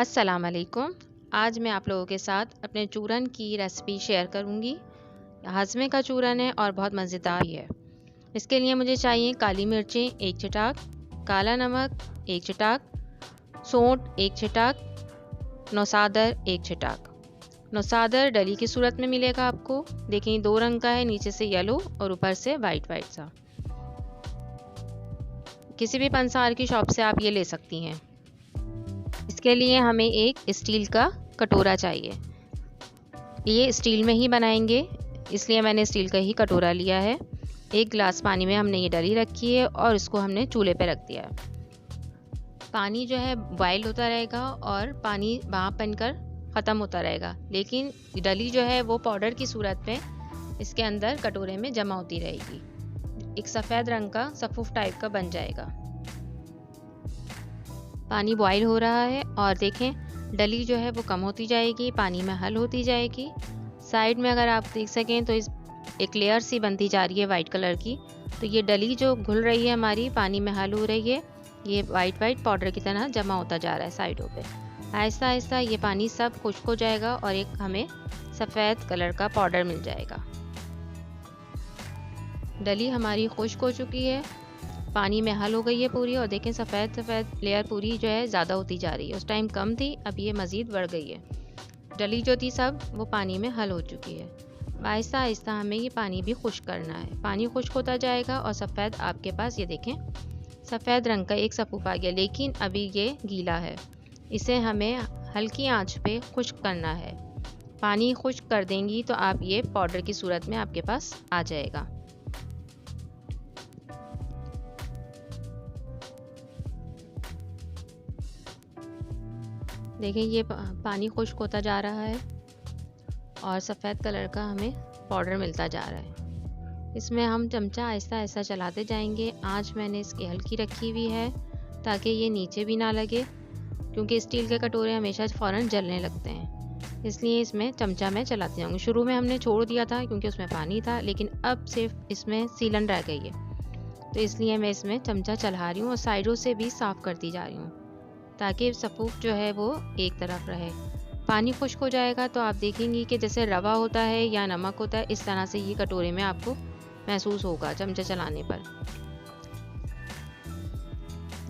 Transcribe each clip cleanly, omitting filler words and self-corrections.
अस्सलाम वालेकुम। आज मैं आप लोगों के साथ अपने चूरन की रेसिपी शेयर करूंगी। हाजमे का चूरन है और बहुत मज़ेदार भी है। इसके लिए मुझे चाहिए काली मिर्चें 1 चटाक, काला नमक 1 चटाक, सौंठ 1 चटाक, नौसादर 1 चटाक। नौसादर डली की सूरत में मिलेगा आपको। देखिए 2 रंग का है, नीचे से येलो और ऊपर से वाइट वाइट सा। किसी भी पंसार की शॉप से आप ये ले सकती हैं। इसके लिए हमें एक स्टील का कटोरा चाहिए। ये स्टील में ही बनाएंगे, इसलिए मैंने स्टील का ही कटोरा लिया है। 1 गिलास पानी में हमने ये डली रखी है और इसको हमने चूल्हे पे रख दिया है। पानी जो है बॉयल होता रहेगा और पानी भाप बनकर ख़त्म होता रहेगा, लेकिन डली जो है वो पाउडर की सूरत में इसके अंदर कटोरे में जमा होती रहेगी। एक सफ़ेद रंग का सफ़ूफ टाइप का बन जाएगा। पानी बॉईल हो रहा है और देखें डली जो है वो कम होती जाएगी, पानी में हल होती जाएगी। साइड में अगर आप देख सकें तो इस एक लेयर सी बनती जा रही है वाइट कलर की। तो ये डली जो घुल रही है हमारी, पानी में हल हो रही है, ये वाइट वाइट पाउडर की तरह जमा होता जा रहा है साइडों पे। आहिस्ता आहिस्ता ये पानी सब खुश्क हो जाएगा और एक हमें सफ़ेद कलर का पाउडर मिल जाएगा। डली हमारी खुश्क हो चुकी है, पानी में हल हो गई है पूरी, और देखें सफ़ेद सफ़ेद लेयर पूरी जो है ज़्यादा होती जा रही है। उस टाइम कम थी, अब ये मज़ीद बढ़ गई है। डली जो थी सब वो पानी में हल हो चुकी है। आहिस्ता आहिस्ता हमें ये पानी भी खुश्क करना है। पानी खुश्क होता जाएगा और सफ़ेद आपके पास ये देखें सफ़ेद रंग का एक सफ़ूफ आ गया, लेकिन अभी ये गीला है। इसे हमें हल्की आंच पे खुश्क करना है। पानी खुश्क कर देंगी तो आप ये पाउडर की सूरत में आपके पास आ जाएगा। देखिए ये पानी खुश्क होता जा रहा है और सफ़ेद कलर का हमें पाउडर मिलता जा रहा है। इसमें हम चमचा आहिस्ता आहिस्ता चलाते जाएंगे। आंच मैंने इसकी हल्की रखी हुई है ताकि ये नीचे भी ना लगे, क्योंकि स्टील के कटोरे हमेशा फ़ौरन जलने लगते हैं। इसलिए इसमें चमचा मैं चलाती जाऊँगी। शुरू में हमने छोड़ दिया था क्योंकि उसमें पानी था, लेकिन अब सिर्फ इसमें सीलन रह गई है, तो इसलिए मैं इसमें चमचा चला रही हूँ और साइडों से भी साफ़ करती जा रही हूँ ताकि सफ़ूफ जो है वो एक तरफ रहे। पानी खुश्क हो जाएगा तो आप देखेंगी कि जैसे रवा होता है या नमक होता है, इस तरह से ये कटोरे में आपको महसूस होगा चमचा चलाने पर।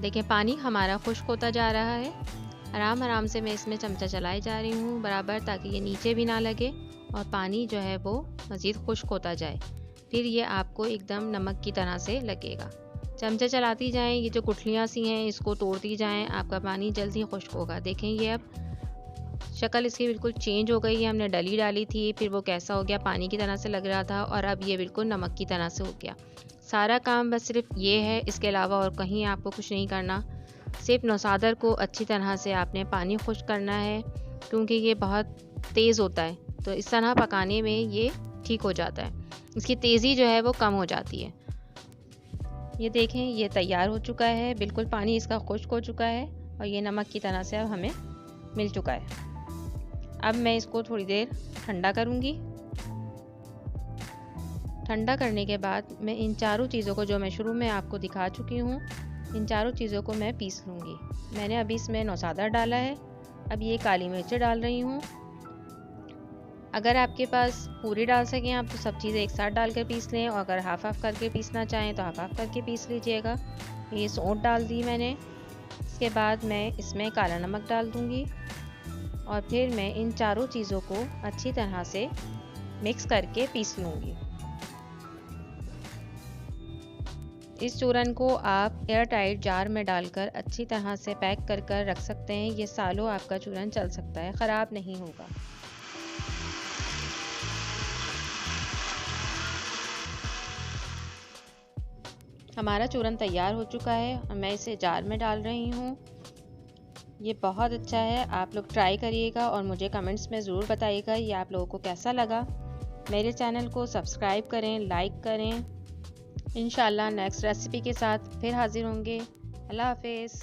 देखिए पानी हमारा खुश्क होता जा रहा है। आराम आराम से मैं इसमें चमचा चलाई जा रही हूँ बराबर, ताकि ये नीचे भी ना लगे और पानी जो है वो मज़ीद खुश्क होता जाए। फिर ये आपको एकदम नमक की तरह से लगेगा। चमचा चलाती जाएं, ये जो गुठलियाँ सी हैं इसको तोड़ती जाएं, आपका पानी जल्दी खुश्क होगा। देखें ये अब शक्ल इसकी बिल्कुल चेंज हो गई है। हमने डली डाली थी, फिर वो कैसा हो गया, पानी की तरह से लग रहा था, और अब ये बिल्कुल नमक की तरह से हो गया। सारा काम बस सिर्फ ये है, इसके अलावा और कहीं आपको कुछ नहीं करना। सिर्फ नौसादर को अच्छी तरह से आपने पानी खुश्क करना है, क्योंकि ये बहुत तेज़ होता है, तो इस तरह पकाने में ये ठीक हो जाता है। इसकी तेज़ी जो है वो कम हो जाती है। ये देखें ये तैयार हो चुका है, बिल्कुल पानी इसका खुश्क हो चुका है और ये नमक की तरह से अब हमें मिल चुका है। अब मैं इसको थोड़ी देर ठंडा करूँगी। ठंडा करने के बाद मैं इन चारों चीज़ों को, जो मैं शुरू में आपको दिखा चुकी हूँ, इन चारों चीज़ों को मैं पीस लूँगी। मैंने अभी इसमें नौसादर डाला है, अब ये काली मिर्च डाल रही हूँ। अगर आपके पास पूरी डाल सकें आप तो सब चीज़ें एक साथ डालकर पीस लें, और अगर हाफ हाफ करके पीसना चाहें तो हाफ हाफ करके पीस लीजिएगा। ये सौंठ डाल दी मैंने। इसके बाद मैं इसमें काला नमक डाल दूँगी और फिर मैं इन चारों चीज़ों को अच्छी तरह से मिक्स करके पीस लूँगी। इस चूरन को आप एयर टाइट जार में डालकर अच्छी तरह से पैक कर रख सकते हैं। ये सालों आपका चूरन चल सकता है, ख़राब नहीं होगा। हमारा चूरन तैयार हो चुका है और मैं इसे जार में डाल रही हूँ। ये बहुत अच्छा है, आप लोग ट्राई करिएगा और मुझे कमेंट्स में ज़रूर बताइएगा ये आप लोगों को कैसा लगा। मेरे चैनल को सब्सक्राइब करें, लाइक करें। इंशाल्लाह नेक्स्ट रेसिपी के साथ फिर हाज़िर होंगे। अल्लाह हाफ़िज़।